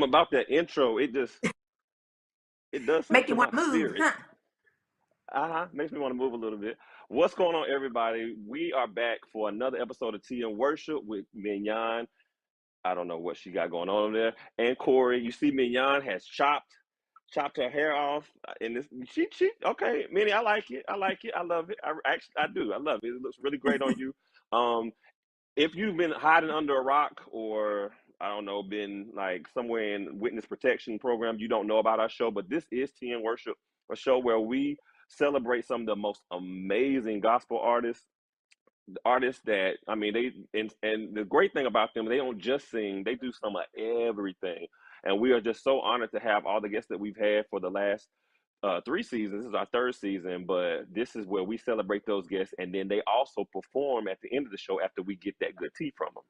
something about that intro. It does something Make to you my want to move, spirit. huh? Makes me want to move a little bit. What's going on, everybody? We are back for another episode of Tea and Worship with Mignon. I don't know what she got going on over there. And Corey, you see Mignon has chopped her hair off. And this she okay, Minnie, I like it. I like it. I love it. I do. I love it. It looks really great on you. Um, if you've been hiding under a rock or I don't know, been like somewhere in witness protection program, you don't know about our show, but this is Tea and Worship, a show where we celebrate some of the most amazing gospel artists that I mean and the great thing about them, they don't just sing, they do some of everything. And we are just so honored to have all the guests that we've had for the last 3 seasons. This is our third season, but this is where we celebrate those guests, and then they also perform at the end of the show after we get that good tea from them.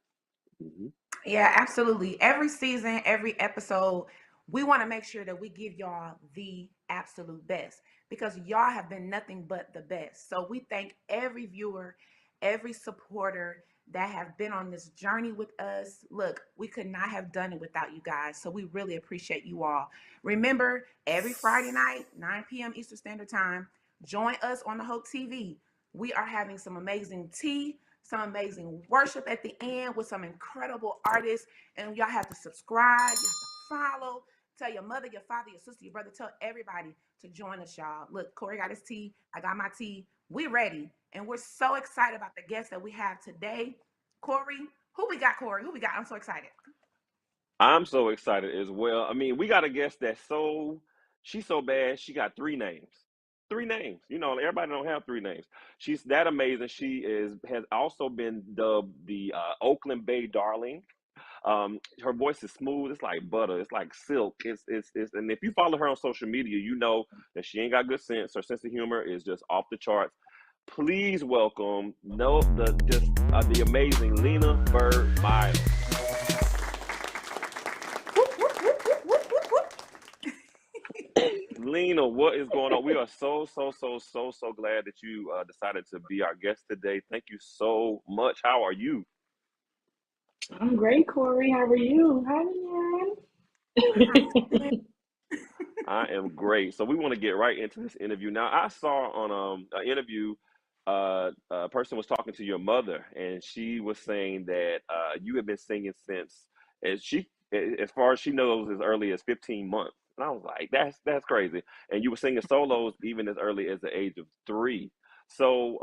Yeah, absolutely. Every season, every episode, we want to make sure that we give y'all the absolute best because y'all have been nothing but the best. So we thank every viewer, every supporter that have been on this journey with us. Look, we could not have done it without you guys. So we really appreciate you all. Remember, every Friday night, 9 p.m. Eastern Standard Time, join us on the Hope TV. We are having some amazing tea, some amazing worship at the end with some incredible artists. And y'all have to subscribe, you have to follow, tell your mother, your father, your sister, your brother, tell everybody to join us, y'all. Look, Corey got his tea, I got my tea. We're ready. And we're so excited about the guests that we have today. Corey, who we got, Corey? Who we got? I'm so excited. I'm so excited as well. I mean, we got a guest she's so bad, she got 3 names. 3 names. You know, everybody don't have 3 names. She's that amazing. Has also been dubbed the Oakland Bay Darling. Her voice is smooth. It's like butter. It's like silk. And if you follow her on social media, you know that she ain't got good sense. Her sense of humor is just off the charts. Please welcome the amazing Lena Bird Miles. Lena, what is going on? We are so glad that you decided to be our guest today. Thank you so much. How are you? I'm great, Corey. How are you? Hi, Leanne. I am great. So we want to get right into this interview. Now, I saw on an interview, a person was talking to your mother, and she was saying that you have been singing since as far as she knows, as early as 15 months. And I was like, that's crazy. And you were singing solos even as early as the age of 3. So,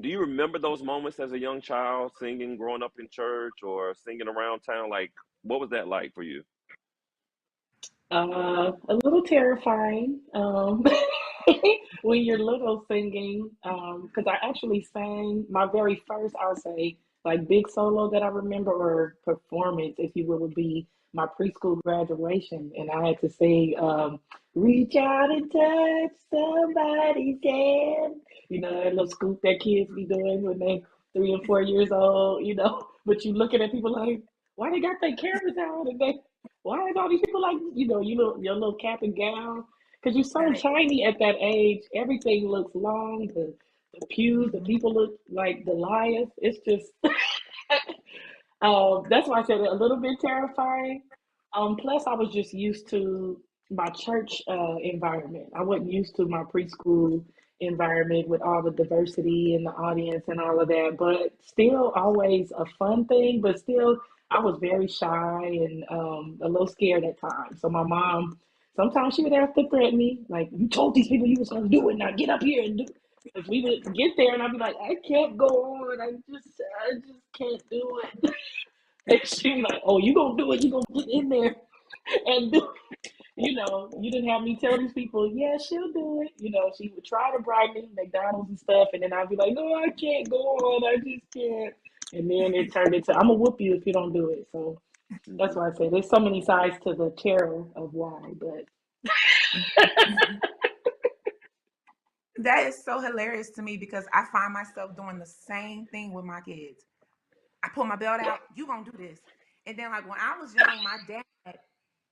do you remember those moments as a young child, singing, growing up in church, or singing around town? Like, what was that like for you? A little terrifying when you're little singing, because I actually sang my very first, I'll say, like big solo that I remember or performance, if you will, would be my preschool graduation. And I had to sing, Reach out and touch somebody's hand. You know, that little scoop that kids be doing when they 3 and 4 years old, you know, but you looking at people like, why they got their cameras out and they why is all these people like, your little cap and gown? Because you're so Right. tiny at that age. Everything looks long. The pews, the people look like Goliath. It's just, that's why I said it, a little bit terrifying. Plus, I was just used to my church environment. I wasn't used to my preschool environment with all the diversity in the audience and all of that. But still, always a fun thing. But still, I was very shy and a little scared at times. So my mom, sometimes she would have to threaten me, like, "You told these people you was gonna do it. Now get up here and do." Because we would get there, and I'd be like, "I can't go on. I just can't do it." And she was like, "Oh, you gonna do it? You gonna get in there and do it?" You didn't have me tell these people, "Yeah, she'll do it." She would try to bribe me, McDonald's and stuff, and then I'd be like, "No, I can't go on. I just can't." And then it turned into, "I'm gonna whoop you if you don't do it." So that's Mhm. why I say there's so many sides to the terror of why, but That is so hilarious to me because I find myself doing the same thing with my kids. I pull my belt out, you gonna do this. And then like when I was young, my dad,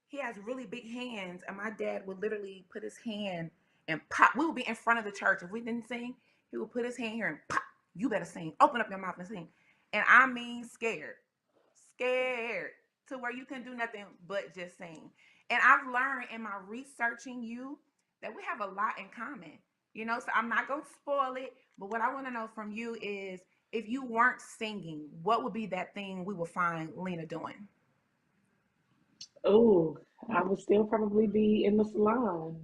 he has really big hands, and my dad would literally put his hand and pop. We would be in front of the church. If we didn't sing, he would put his hand here and pop. You better sing. Open up your mouth and sing. And I mean scared. Scared. to where you can do nothing but just sing. And I've learned in my researching you that we have a lot in common. So I'm not gonna spoil it, but what I want to know from you is if you weren't singing, what would be that thing we would find Lena doing? Oh, I would still probably be in the salon.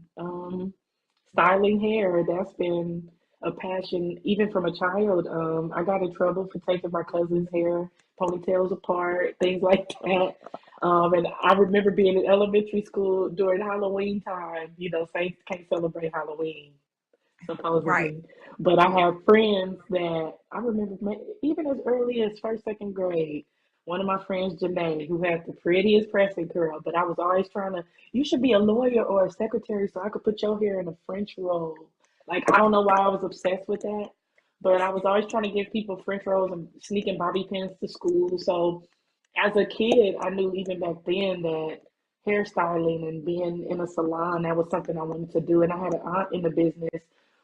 Styling hair, that's been a passion even from a child. I got in trouble for taking my cousin's hair, ponytails apart, things like that. And I remember being in elementary school during Halloween time. Saints can't celebrate Halloween Right. supposedly. But I have friends that I remember even as early as first, second grade. One of my friends, Janae, who had the prettiest pressing curl, but I was always trying to, you should be a lawyer or a secretary so I could put your hair in a French roll. Like, I don't know why I was obsessed with that, but I was always trying to give people French rolls and sneaking bobby pins to school. So as a kid, I knew even back then that hairstyling and being in a salon, that was something I wanted to do. And I had an aunt in the business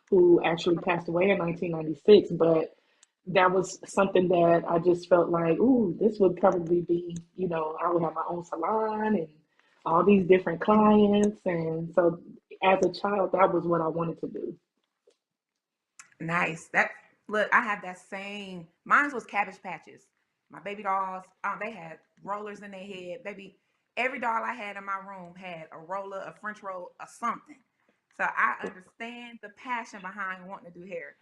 who actually passed away in 1996, but that was something that I just felt like, ooh, this would probably be, I would have my own salon and all these different clients. And so as a child, that was what I wanted to do. Nice. That look, I have that same. Mine was Cabbage Patches. My baby dolls, they had rollers in their head. Baby, every doll I had in my room had a roller, a French roll, or something. So I understand the passion behind wanting to do hair.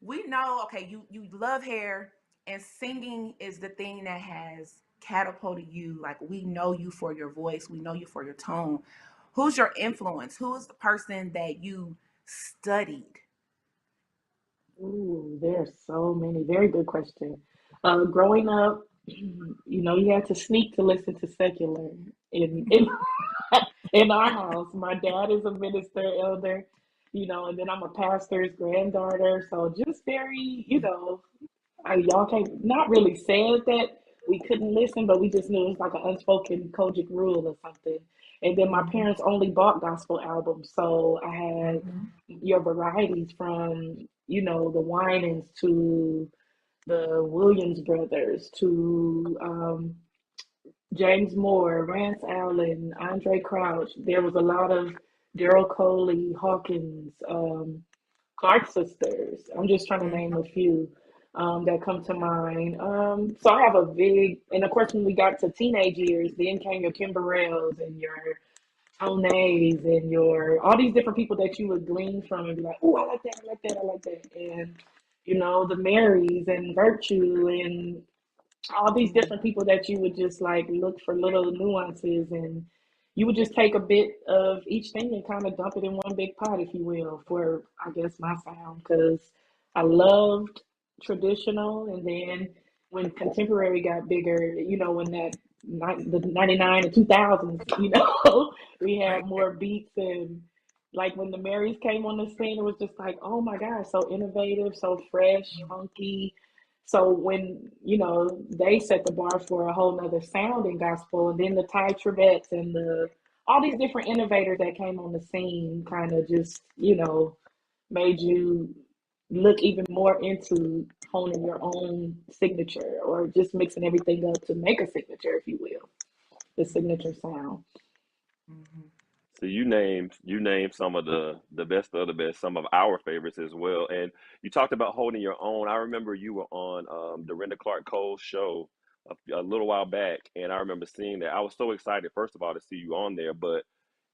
We know, okay, you love hair, and singing is the thing that has catapulted you. Like we know you for your voice, we know you for your tone. Who's your influence? Who is the person that you studied? Ooh, there's so many. Very good question. Growing up, you had to sneak to listen to secular in in our house. My dad is a minister elder, and then I'm a pastor's granddaughter. So just very, y'all can't not really said that we couldn't listen, but we just knew it was like an unspoken Kojic rule or something. And then my Mm-hmm. parents only bought gospel albums, so I had Mm-hmm. your varieties from the Winans to the Williams brothers to James Moore, Rance Allen, Andre Crouch. There was a lot of Daryl Coley, Hawkins, Clark sisters. I'm just trying to name a few that come to mind. So I have a big, and of course, when we got to teenage years, then came your Kimberells and your Onays and your all these different people that you would glean from and be like, oh, I like that, I like that, I like that. And the Marys and Virtue and all these Mm-hmm. different people that you would just like look for little nuances, and you would just take a bit of each thing and kind of dump it in one big pot, if you will, for I guess my sound, because I loved traditional, and then when contemporary got bigger, when the 99 and 2000s, we had Right. more beats, and like when the Marys came on the scene, it was just like, oh my gosh, so innovative, so fresh, funky. So when, they set the bar for a whole nother sound in gospel, and then the Ty Tribbett's and all these different innovators that came on the scene kind of just, made you look even more into honing your own signature or just mixing everything up to make a signature, if you will, the signature sound. Mm-hmm. So you named some of the best of the best, some of our favorites as well. And you talked about holding your own. I remember you were on Dorinda Clark Cole's show a little while back, and I remember seeing that. I was so excited, first of all, to see you on there, but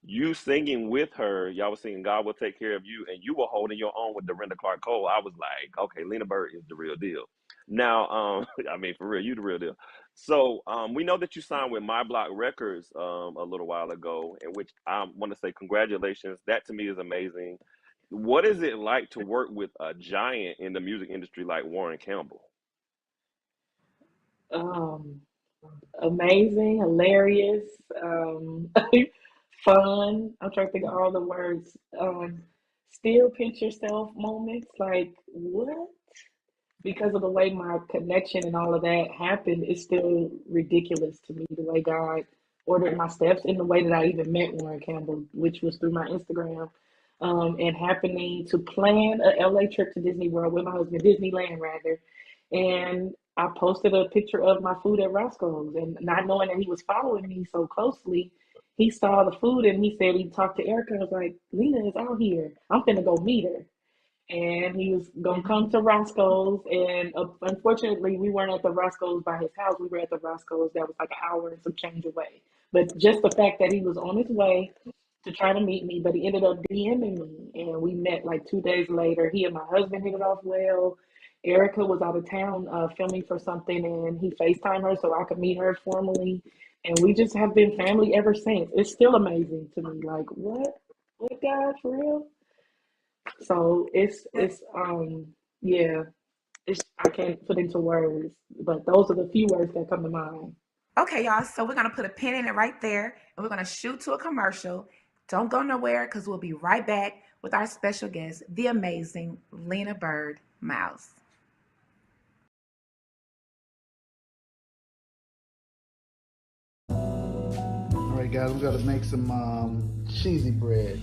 you singing with her, y'all was singing "God Will Take Care of You," and you were holding your own with Dorinda Clark Cole. I was like, okay, Lena Bird is the real deal. Now, I mean, for real, you the real deal. So we know that you signed with My Block Records a little while ago, in which I want to say congratulations. That to me is amazing. What is it like to work with a giant in the music industry like Warren Campbell? Um, Amazing, hilarious, fun. I'm trying to think of all the words. Still pinch yourself moments. Like, what? Because of the way my connection and all of that happened, it's still ridiculous to me the way God ordered my steps in the way that I even met Warren Campbell, which was through my Instagram. And happening to plan a LA trip to Disney World with my husband, Disneyland rather. And I posted a picture of my food at Roscoe's, and not knowing that he was following me so closely, he saw the food and he said he talked to Erica. I was like, Lena is out here. I'm finna go meet her. And he was gonna come to Roscoe's, and unfortunately, we weren't at the Roscoe's by his house. We were at the Roscoe's that was like an hour and some change away. But just the fact that he was on his way to try to meet me, but he ended up DMing me, and we met like 2 days later. He and my husband hit it off well. Erica was out of town filming for something, and he FaceTimed her so I could meet her formally. And we just have been family ever since. It's still amazing to me. Like, what? What, God, for real? So yeah, it's I can't put into words, but those are the few words that come to mind. Okay, y'all. So we're gonna put a pin in it right there, and we're gonna shoot to a commercial. Don't go nowhere, because we'll be right back with our special guest, the amazing Lena Bird Miles. All right, guys, we got to make some cheesy bread.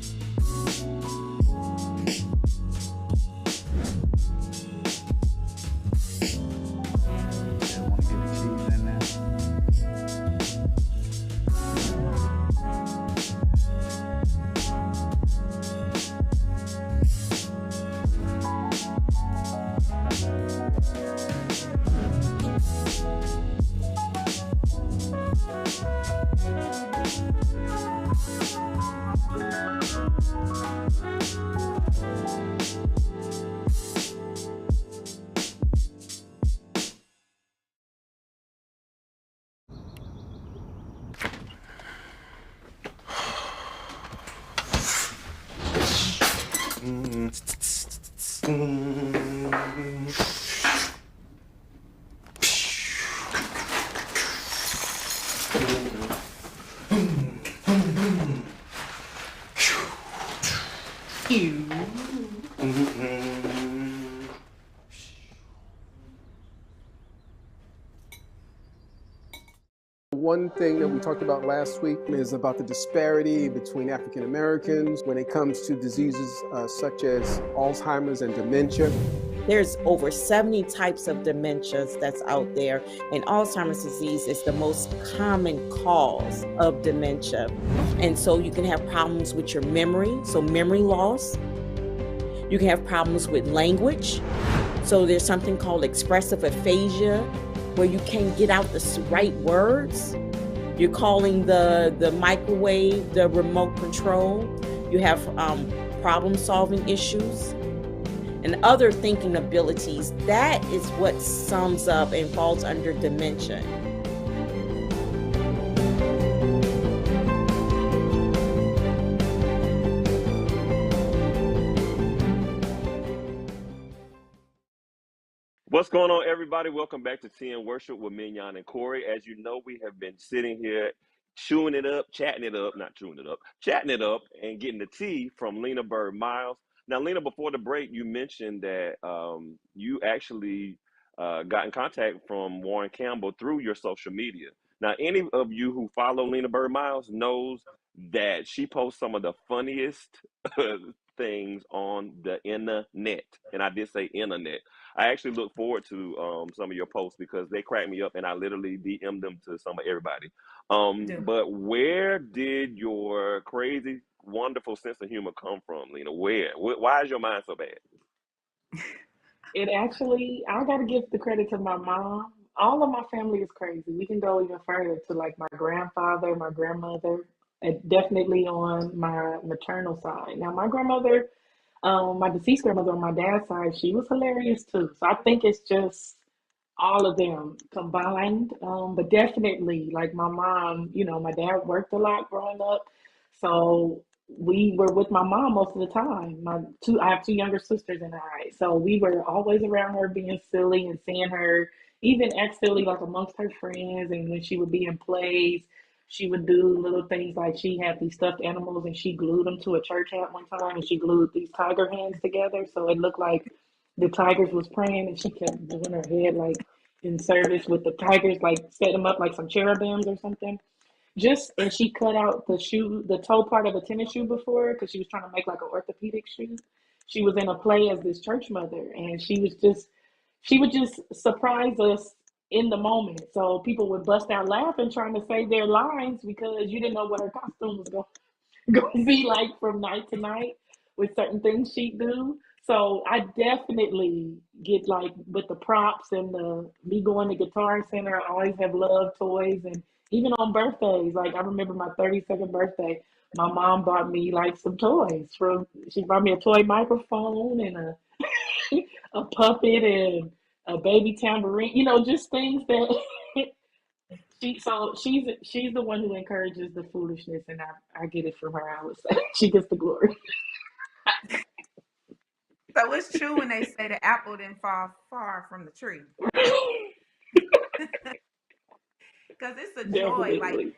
Yeah, I want to get the cheese in there. One thing that we talked about last week is about the disparity between African Americans when it comes to diseases such as Alzheimer's and dementia. There's over 70 types of dementias that's out there, and Alzheimer's disease is the most common cause of dementia. And so you can have problems with your memory, so memory loss. You can have problems with language. So there's something called expressive aphasia, where you can't get out the right words. You're calling the microwave, the remote control. You have problem-solving issues and other thinking abilities. That is what sums up and falls under dementia. What's going on, everybody? Welcome back to Tea and Worship with Mignon and Corey. As you know, we have been sitting here chewing it up, chatting it up, not chewing it up, chatting it up, and getting the tea from Lena Bird Miles. Now, Lena, before the break, you mentioned that you actually got in contact from Warren Campbell through your social media. Now, any of you who follow Lena Bird Miles knows that she posts some of the funniest things on the internet. And I did say internet. I actually look forward to some of your posts because they crack me up, and I literally DM them to some of everybody. But where did your crazy, wonderful sense of humor come from, Lena? Where? Why is your mind so bad? It actually, I got to give the credit to my mom. All of my family is crazy. We can go even further to like my grandfather, my grandmother, and definitely on my maternal side. Now, my grandmother, my deceased grandmother on my dad's side, she was hilarious too. So I think it's just all of them combined. But definitely, like my mom, my dad worked a lot growing up, so we were with my mom most of the time. I have two younger sisters and I, so we were always around her, being silly and seeing her even act silly like amongst her friends. And when she would be in plays, she would do little things like she had these stuffed animals and she glued them to a church hat one time, and she glued these tiger hands together so it looked like the tigers was praying, and she kept doing her head like in service with the tigers, like set them up like some cherubims or something. Just and she cut out the toe part of a tennis shoe before because she was trying to make like an orthopedic shoe. She was in a play as this church mother, and she would just surprise us in the moment. So people would bust out laughing trying to say their lines because you didn't know what her costume was going to be like from night to night with certain things she'd do. So I definitely get like with the props and the me going to Guitar Center. I always have loved toys, and even on birthdays. Like I remember my 32nd birthday, my mom bought me like some toys. She bought me a toy microphone and a puppet and a baby tambourine. You know, just things that she's the one who encourages the foolishness, and I get it from her. I would say she gets the glory. So it's true when they say the apple didn't fall far from the tree. Because it's a joy. Like Definitely.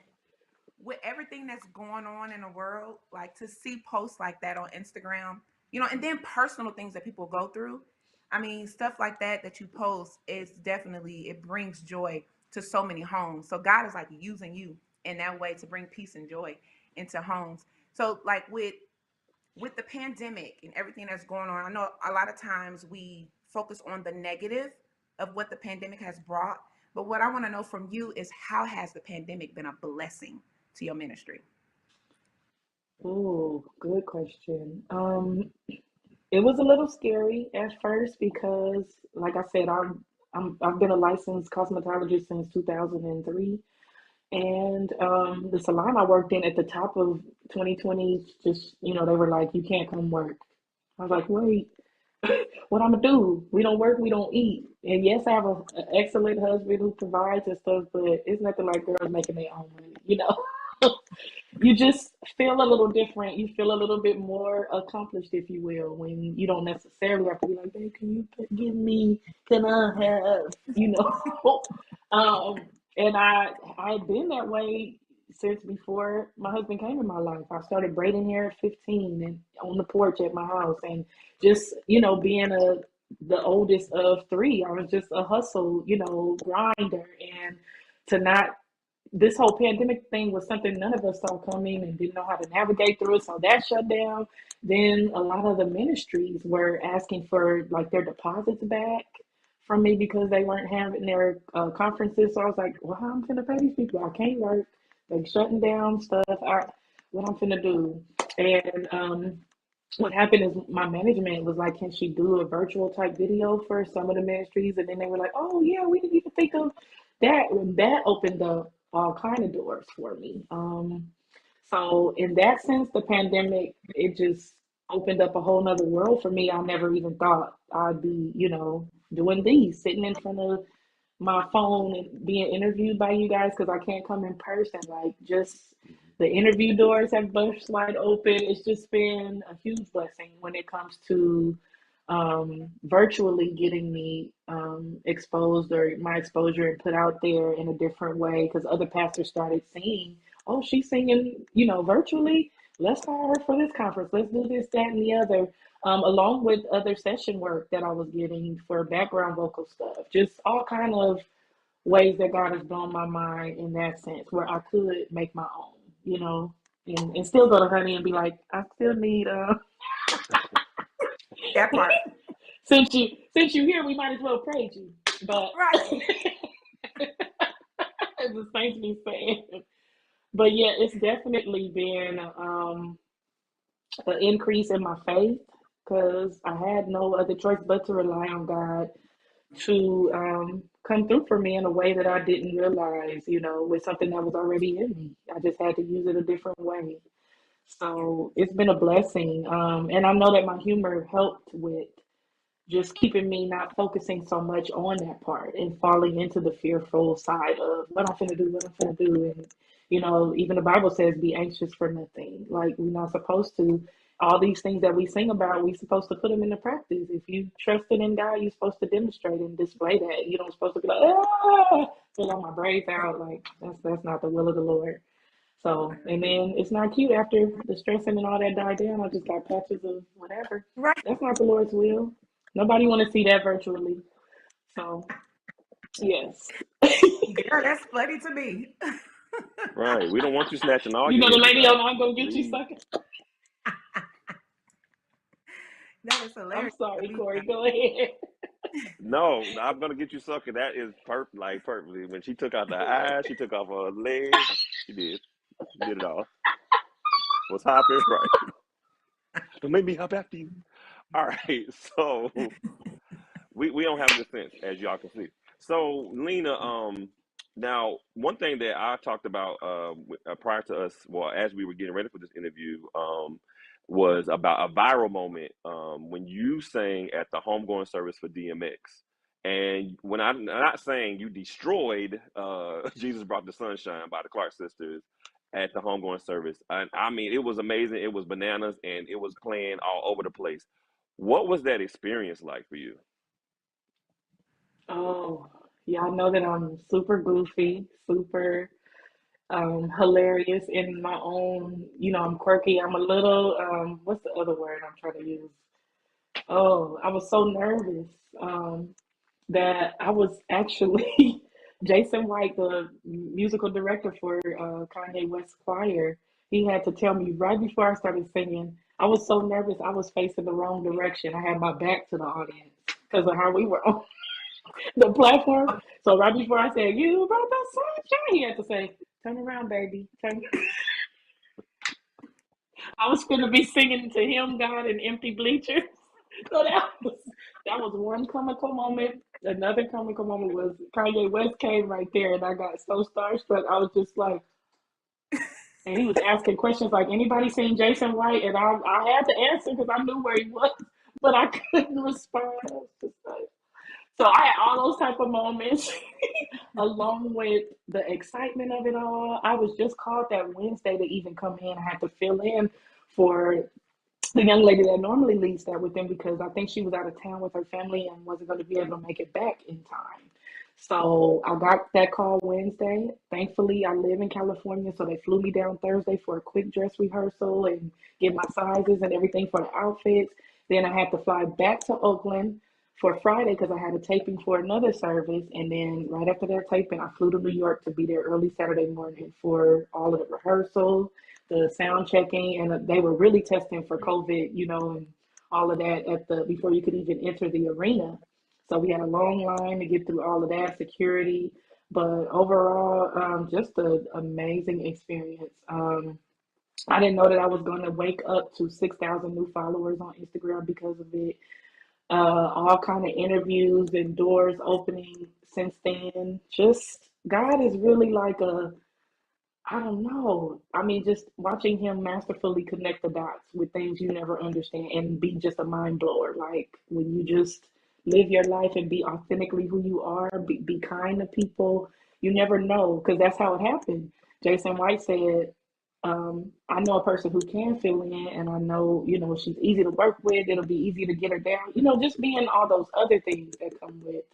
with everything that's going on in the world, like to see posts like that on Instagram, you know, and then personal things that people go through. I mean, stuff like that you post is definitely, it brings joy to so many homes. So God is like using you in that way to bring peace and joy into homes. So like with the pandemic and everything that's going on, I know a lot of times we focus on the negative of what the pandemic has brought. But what I want to know from you is how has the pandemic been a blessing to your ministry? Oh, good question. It was a little scary at first because, like I said, I've been a licensed cosmetologist since 2003, and the salon I worked in at the top of 2020, just they were like, you can't come work. I was like, wait, what I'm gonna do? We don't work, we don't eat. And yes, I have an excellent husband who provides and stuff, but it's nothing like girls making their own money. You just feel a little different. You feel a little bit more accomplished, if you will, when you don't necessarily have to be like, "Hey, can you give me? Can I have?" And I've been that way since before my husband came in my life. I started braiding hair at 15 and on the porch at my house, and just being the oldest of three, I was just a hustle, grinder, and to not this whole pandemic thing was something none of us saw coming and didn't know how to navigate through it. So that shut down. Then a lot of the ministries were asking for like their deposits back from me because they weren't having their conferences. So I was like, well, how am I gonna pay these people? I can't work. They shutting down stuff. What I'm gonna do? And what happened is my management was like, can she do a virtual type video for some of the ministries? And then they were like, oh yeah, we didn't even think of that. And that opened up all kind of doors for me. So in that sense, the pandemic, it just opened up a whole nother world for me. I never even thought I'd be, doing these, sitting in front of my phone and being interviewed by you guys because I can't come in person. Like just the interview doors have burst wide open. It's just been a huge blessing when it comes to virtually getting me exposed or my exposure and put out there in a different way because other pastors started seeing, oh, she's singing, virtually. Let's hire her for this conference. Let's do this, that, and the other. Along with other session work that I was getting for background vocal stuff, just all kind of ways that God has blown my mind in that sense, where I could make my own, and still go to Honey and be like, I still need That part. since you here, we might as well praise you. But Right. as the saints be saying. But yeah, it's definitely been an increase in my faith because I had no other choice but to rely on God to come through for me in a way that I didn't realize, with something that was already in me. I just had to use it a different way. So it's been a blessing. And I know that my humor helped with just keeping me not focusing so much on that part and falling into the fearful side of what I'm finna do, what I'm finna do. And, even the Bible says be anxious for nothing. Like we're not supposed to, all these things that we sing about, we're supposed to put them into practice. If you trusted in God, you're supposed to demonstrate and display that. You don't supposed to be like, pull all my braids out. Like that's not the will of the Lord. So, and then it's not cute after the stressing and all that died down. I just got patches of whatever. Right. That's not the Lord's will. Nobody want to see that virtually. So, yes. Girl, that's funny to me. Right. We don't want you snatching all You your know the edges lady out. on I'm gonna get you Please. sucking. That is I'm hilarious. sorry, Corey. Go ahead. No, I'm gonna get you sucker. That is perfectly. When she took out the eyes, she took off her legs. She did it all. Was hopping right. Don't make me hop after you. All right, so we don't have good sense, as y'all can see. So Lena, now one thing that I talked about prior to us, well, as we were getting ready for this interview, was about a viral moment when you sang at the homegoing service for DMX. And when I'm not saying you destroyed Jesus Brought the Sunshine by the Clark Sisters at the homegoing service, I mean, it was amazing. It was bananas, and it was playing all over the place. What was that experience like for you? Oh, y'all know that I'm super goofy, super hilarious in my own, I'm quirky. I'm a little, what's the other word I'm trying to use? Oh, I was so nervous that I was actually Jason White, the musical director for Kanye West Choir. He had to tell me right before I started singing. I was so nervous. I was facing the wrong direction. I had my back to the audience because of how we were on the platform. So right before I said, "You brought the sunshine," he had to say, "Turn around, baby. Turn." I was going to be singing to him, God, in empty bleachers. So that was one comical moment. Another comical moment was Kanye West came right there, and I got so starstruck. I was just like, and he was asking questions like, "Anybody seen Jason White?" And I had to answer because I knew where he was, but I couldn't respond. I was just like, so I had all those type of moments, along with the excitement of it all. I was just called that Wednesday to even come in. I had to fill in for the young lady that normally leads that with them because I think she was out of town with her family and wasn't going to be able to make it back in time. So I got that call Wednesday. Thankfully, I live in California, so they flew me down Thursday for a quick dress rehearsal and get my sizes and everything for the outfits. Then I had to fly back to Oakland for Friday because I had a taping for another service. And then right after that taping, I flew to New York to be there early Saturday morning for all of the rehearsal, the sound checking, and they were really testing for COVID, and all of that at the before you could even enter the arena. So we had a long line to get through all of that security, but overall, just an amazing experience. I didn't know that I was going to wake up to 6,000 new followers on Instagram because of it. All kind of interviews and doors opening since then. Just God is really like I don't know. I mean, just watching him masterfully connect the dots with things you never understand and be just a mind blower. Like when you just live your life and be authentically who you are, be kind to people, you never know because that's how it happened. Jason White said, I know a person who can fill in, and I know, she's easy to work with. It'll be easy to get her down. Just being all those other things that come with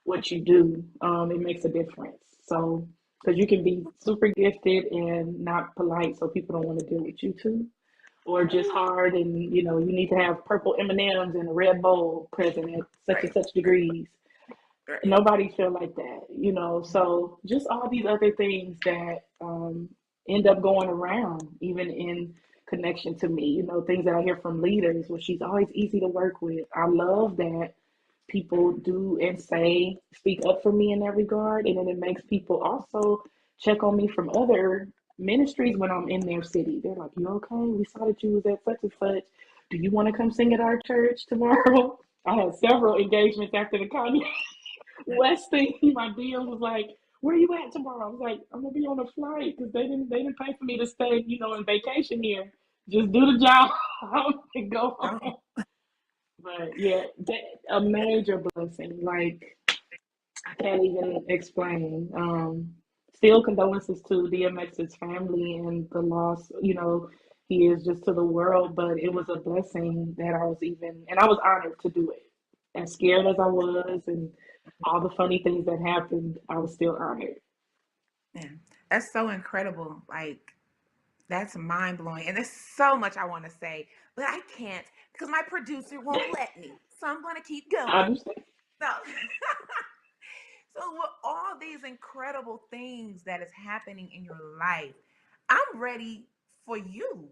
what you do, it makes a difference. So, because you can be super gifted and not polite, so people don't want to deal with you too, or just hard and you need to have purple M&Ms and a red bowl present at such and Right. such degrees. Right. Nobody feel like that. So just all these other things that end up going around, even in connection to me. Things that I hear from leaders, where she's always easy to work with. I love that people do and say speak up for me in that regard, and then it makes people also check on me from other ministries when I'm in their city. They're like, "You okay? We saw that you was at such and such. Do you want to come sing at our church tomorrow?" I had several engagements after the Kanye West thing. My DM was like, "Where are you at tomorrow?" I was like, "I'm gonna be on a flight because they didn't pay for me to stay, in vacation here. Just do the job and go Oh, home." But yeah, a major blessing. Like I can't even explain. Still condolences to DMX's family and the loss, he is just to the world, but it was a blessing that and I was honored to do it. As scared as I was and all the funny things that happened, I was still honored. man, that's so incredible. Like, that's mind blowing. And there's so much I want to say, but I can't because my producer won't let me. So I'm going to keep I going. understand. So, so with all these incredible things that is happening in your life, I'm ready for you.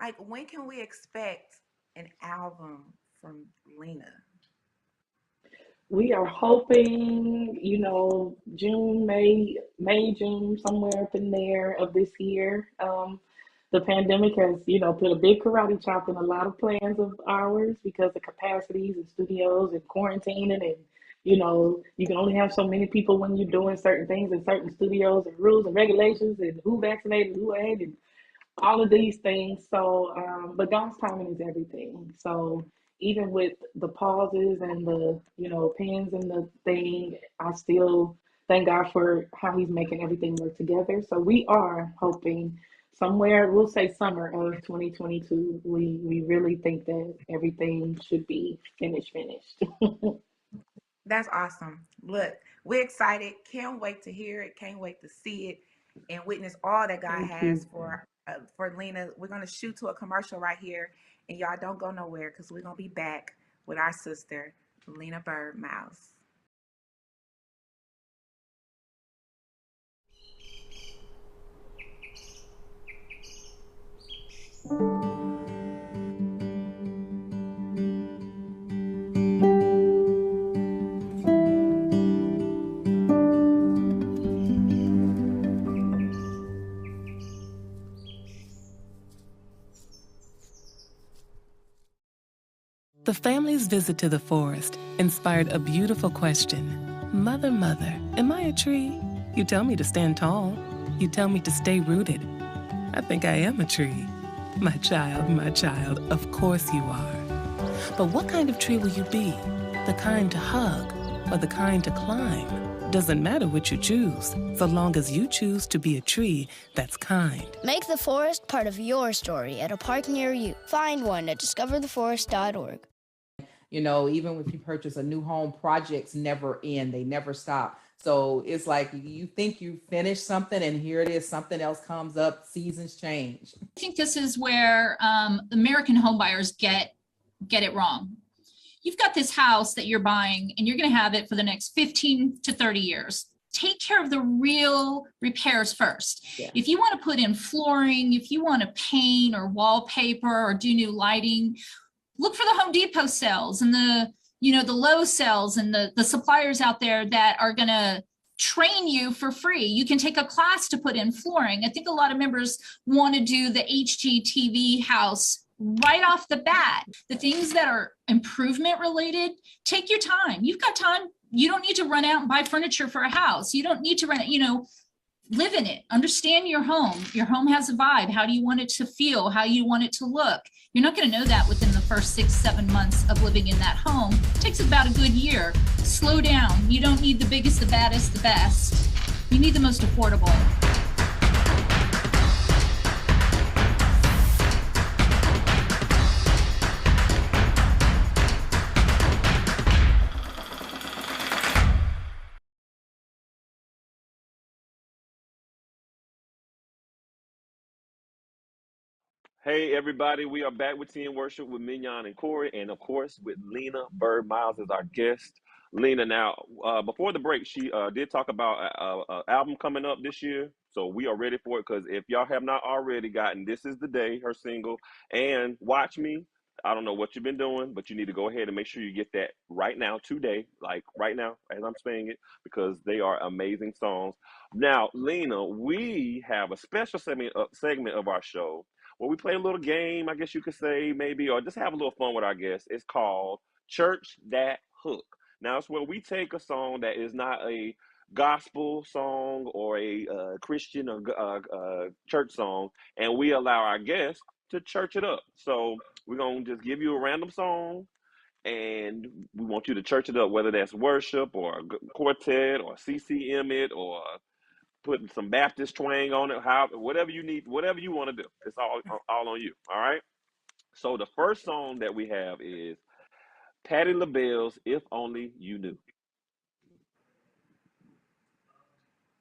Like, when can we expect an album from Lena? We are hoping, June, June, somewhere up in there of this year. The pandemic has, put a big karate chop in a lot of plans of ours because of capacities and studios and quarantining and, you can only have so many people when you're doing certain things in certain studios and rules and regulations and who vaccinated, who ain't, and all of these things. So, but God's timing is everything. So even with the pauses and the, pins and the thing, I still thank God for how He's making everything work together. So we are hoping somewhere, we'll say summer of 2022, we really think that everything should be finished. That's awesome. Look, we're excited. Can't wait to hear it. Can't wait to see it and witness all that God Thank has you. for Lena. We're gonna shoot to a commercial right here, and y'all don't go nowhere because we're gonna be back with our sister Lena Bird Mouse. The family's visit to the forest inspired a beautiful question. Mother, mother, am I a tree? You tell me to stand tall. You tell me to stay rooted. I think I am a tree. My child, of course you are. But what kind of tree will you be? The kind to hug or the kind to climb? Doesn't matter what you choose, so long as you choose to be a tree that's kind. Make the forest part of your story at a park near you. Find one at discovertheforest.org. Even if you purchase a new home, projects never end. They never stop. So it's like you think you finished something and here it is, something else comes up, seasons change. I think this is where American homebuyers get it wrong. You've got this house that you're buying and you're going to have it for the next 15 to 30 years. Take care of the real repairs first. Yeah. If you want to put in flooring, if you want to paint or wallpaper or do new lighting, look for the Home Depot sales and the Lowe's sales and the suppliers out there that are going to train you for free. You can take a class to put in flooring. I think a lot of members want to do the HGTV house right off the bat. The things that are improvement related, take your time. You've got time. You don't need to run out and buy furniture for a house. You don't need to run it, live in it. Understand your home. Your home has a vibe. How do you want it to feel? How you want it to look? You're not going to know that within the first 6-7 months of living in that home. It takes about a good year. Slow down. You don't need the biggest, the baddest, the best. You need the most affordable. Hey everybody, we are back with Tea and Worship with Mignon and Corey, and of course with Lena Bird Miles as our guest. Lena, now before the break, she did talk about an album coming up this year, so we are ready for it. Because if y'all have not already gotten "This Is the Day," her single, and "Watch Me," I don't know what you've been doing, but you need to go ahead and make sure you get that right now, today, like right now as I'm saying it, because they are amazing songs. Now, Lena, we have a special segment of our show where we play a little game, I guess you could say, maybe, or just have a little fun with our guests. It's called Church That Hook. Now, it's where we take a song that is not a gospel song or a Christian or church song, and we allow our guests to church it up. So we're going to just give you a random song, and we want you to church it up, whether that's worship or a quartet or CCM it or putting some Baptist twang on it, whatever you need, whatever you want to do. It's all on you. All right. So the first song that we have is Patti LaBelle's "If Only You Knew."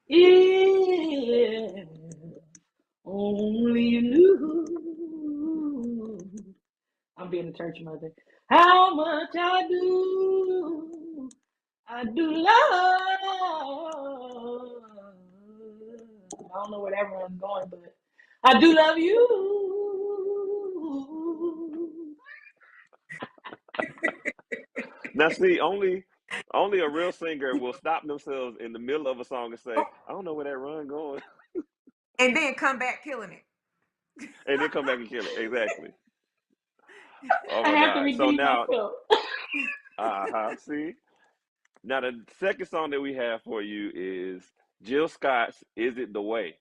If only you knew. I'm being a church mother. How much I do love. I don't know where everyone's going, but I do love you. Now, see, only Only a real singer will stop themselves in the middle of a song and say, "I don't know where that run going," And then come back killing it. and then come back and kill it. Exactly. Oh I my have to God. So redeem now, myself. see. Now the second song that we have for you is Jill Scott's "Is It the Way."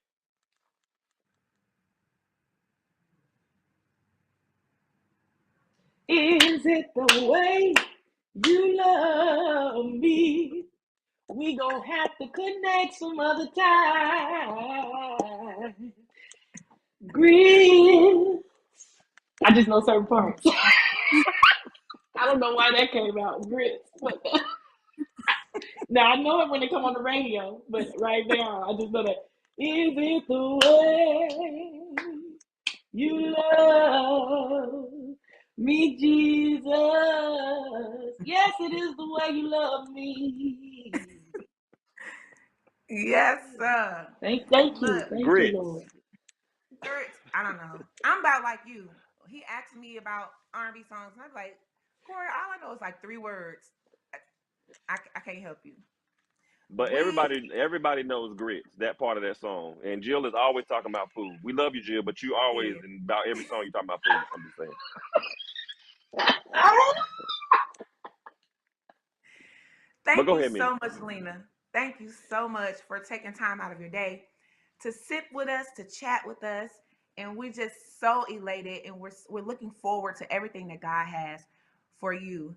Is it the way you love me? We gon' have to connect some other time. Grits. I just know certain parts. I don't know why that came out. Grits. But now I know it when they come on the radio, but right now I just know that. Is it the way you love me, Jesus? Yes, it is the way you love me. Yes, sir. Thank Look, you, Grits. Lord. Grits, I don't know. I'm about like you. He asked me about R&B songs, and I'm like, Corey, all I know is like 3 words. I can't help you. But We everybody knows Grits, that part of that song. And Jill is always talking about food. We love you, Jill, but you always yeah. in about every song you talking about food. I'm just saying. But Thank go you ahead, Mina. so much, Lena. Thank you so much for taking time out of your day to sit with us, to chat with us. And we're just so elated, and we're looking forward to everything that God has for you.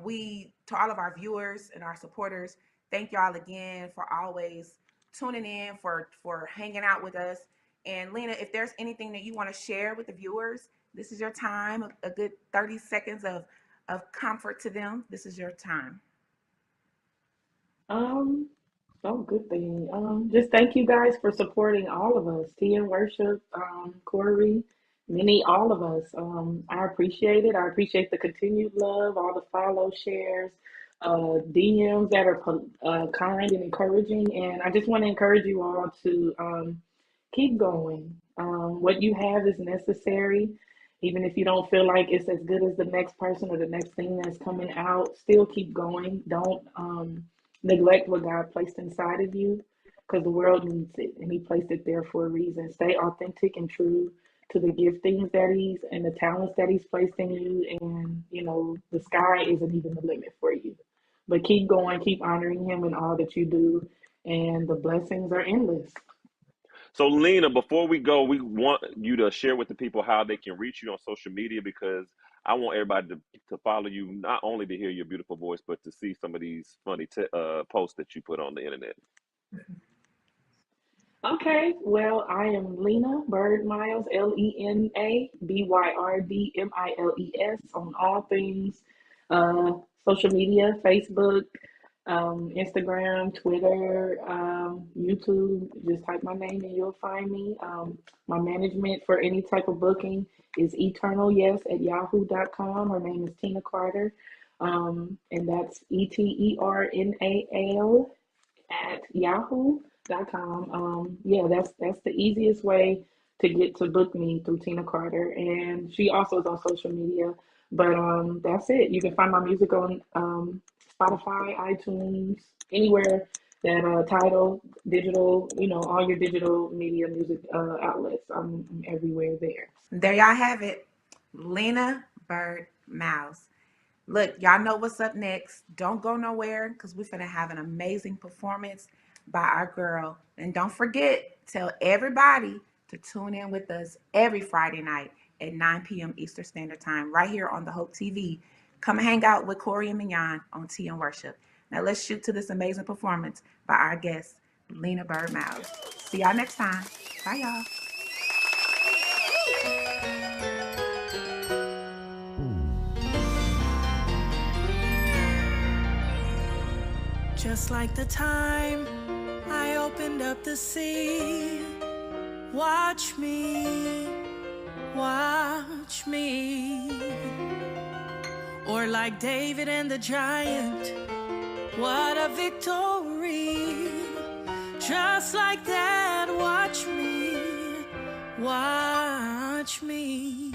We to all of our viewers and our supporters, thank y'all again for always tuning in, for hanging out with us. And Lena, if there's anything that you want to share with the viewers, this is your time. A good 30 seconds of comfort to them. This is your time. Um, oh, good thing. Just thank you guys for supporting all of us. Tea and Worship, Corey, Minnie, all of us. I appreciate it. I appreciate the continued love, all the follow, shares, DMs that are kind and encouraging. And I just want to encourage you all to keep going. What you have is necessary. Even if you don't feel like it's as good as the next person or the next thing that's coming out, still keep going. Don't neglect what God placed inside of you, because the world needs it and He placed it there for a reason. Stay authentic and true to the giftings that He's and the talents that He's placed in you. And, the sky isn't even the limit for you. But keep going, keep honoring Him in all that you do, and the blessings are endless. So, Lena, before we go, we want you to share with the people how they can reach you on social media, because I want everybody to follow you, not only to hear your beautiful voice, but to see some of these funny posts that you put on the internet. Okay, well, I am Lena Bird Miles, LenaByrdmiles on all things social media, Facebook, Instagram, Twitter, YouTube. Just type my name and you'll find me. My management for any type of booking is eternal@yahoo.com. Her name is Tina Carter, and that's ETERNAL at yahoo.com. Yeah, that's the easiest way to get to book me, through Tina Carter. And she also is on social media. But that's it. You can find my music on Spotify, iTunes, anywhere that Tidal, digital, all your digital media music outlets. I'm everywhere there. There y'all have it. Lena Bird Mouse. Look, y'all know what's up next. Don't go nowhere, because we're going to have an amazing performance by our girl. And don't forget, tell everybody to tune in with us every Friday night at 9 p.m. Eastern Standard Time, right here on the Hope TV. Come hang out with Corey and Mignon on Tea and Worship. Now let's shoot to this amazing performance by our guest, Lena Bird Mouse. See y'all next time. Bye, y'all. Just like the time I opened up the sea, watch me, watch me. Or like David and the giant, what a victory. Just like that, watch me, watch me.